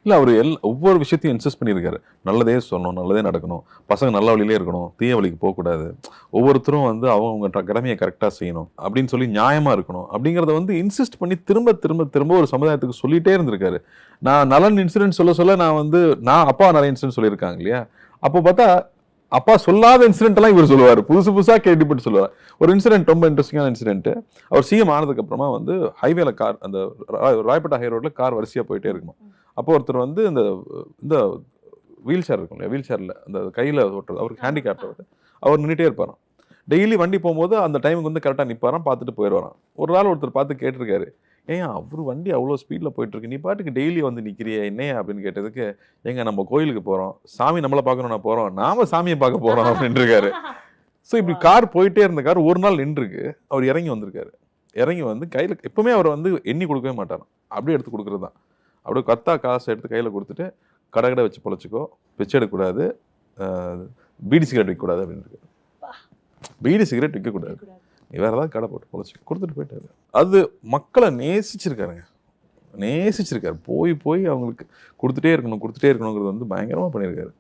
இல்லை அவர் ஒவ்வொரு விஷயத்தையும் இன்சிஸ்ட் பண்ணியிருக்காரு. நல்லதே சொல்லணும், நல்லதே நடக்கணும், பசங்க நல்ல வழியிலே இருக்கணும், தீய வழிக்கு போகக்கூடாது, ஒவ்வொருத்தரும் வந்து அவங்க கடமையை கரெக்டாக செய்யணும் அப்படின்னு சொல்லி நியாயமாக இருக்கணும் அப்படிங்கிறத வந்து இன்சிஸ்ட் பண்ணி திரும்ப திரும்ப திரும்ப ஒரு சமுதாயத்துக்கு சொல்லிகிட்டே இருந்திருக்காரு. நான் நலன் இன்சிடென்ட் சொல்ல நான் வந்து அப்பா நிறைய இன்சிடென்ட் சொல்லியிருக்காங்க இல்லையா, அப்போ பார்த்தா அப்பா சொல்லாத இன்சிடென்ட் எல்லாம் இவர் சொல்லுவார், புதுசாக கேள்விப்பட்டு சொல்லுவார். ஒரு இன்சிடென்ட் ரொம்ப இன்ட்ரெஸ்டிங்கான இன்சிடென்ட், அவர் சிஎம் ஆனதுக்கு அப்புறமா வந்து ஹைவேல கார், அந்த ராயப்பேட்டை ஹை ரோட்ல கார் வரிசையாக போயிட்டே இருக்கணும். அப்போ ஒருத்தர் வந்து இந்த வீல் சேர் இருக்கும் இல்லையா, வீல் சேரில் அந்த கையில் ஓட்டுறது, அவருக்கு ஹேண்டிகேப்ட், அவர் நின்றுட்டே இருப்பாராம். டெய்லி வண்டி போகும்போது அந்த டைமுக்கு வந்து கரெக்டாக நிற்பாராம், பார்த்துட்டு போயிடுவாராம். ஒரு நாள் ஒருத்தர் பார்த்து கேட்டிருக்காரு, ஏன் அவர் வண்டி அவ்வளோ ஸ்பீடில் போயிட்டுருக்கு, நீ பாட்டுக்கு டெய்லி வந்து நிற்கிறிய என்னையா அப்படின்னு கேட்டதுக்கு, எங்க நம்ம கோயிலுக்கு போகிறோம், சாமி நம்மளை பார்க்கணும்னா போகிறோம், நாம சாமியை பார்க்க போகிறோம் அப்படின்ட்டுருக்காரு. ஸோ இப்படி கார் போயிட்டே இருந்த கார் ஒரு நாள் நின்றுருக்கு, அவர் இறங்கி வந்திருக்காரு. இறங்கி வந்து கையில் எப்பவுமே அவர் வந்து எண்ணி கொடுக்கவே மாட்டாராம், அப்படியே எடுத்து கொடுக்குறது தான். அப்படியே கத்தா காசை எடுத்து கையில் கொடுத்துட்டு, கடை வச்சு பொழைச்சிக்கோ, பிச்சை எடுக்கக்கூடாது, பீடி சிகரெட் விற்கக்கூடாது அப்படின்னு. பீடி சிகரெட் விற்கக்கூடாது, நீ வேறு ஏதாவது கடை போட்டு பொழைச்சி கொடுத்துட்டு போயிட்டாரு. அது மக்களை நேசிச்சிருக்காருங்க, நேசிச்சிருக்காரு. போய் அவங்களுக்கு கொடுத்துட்டே இருக்கணுங்கிறது வந்து பயங்கரமாக பண்ணியிருக்காரு.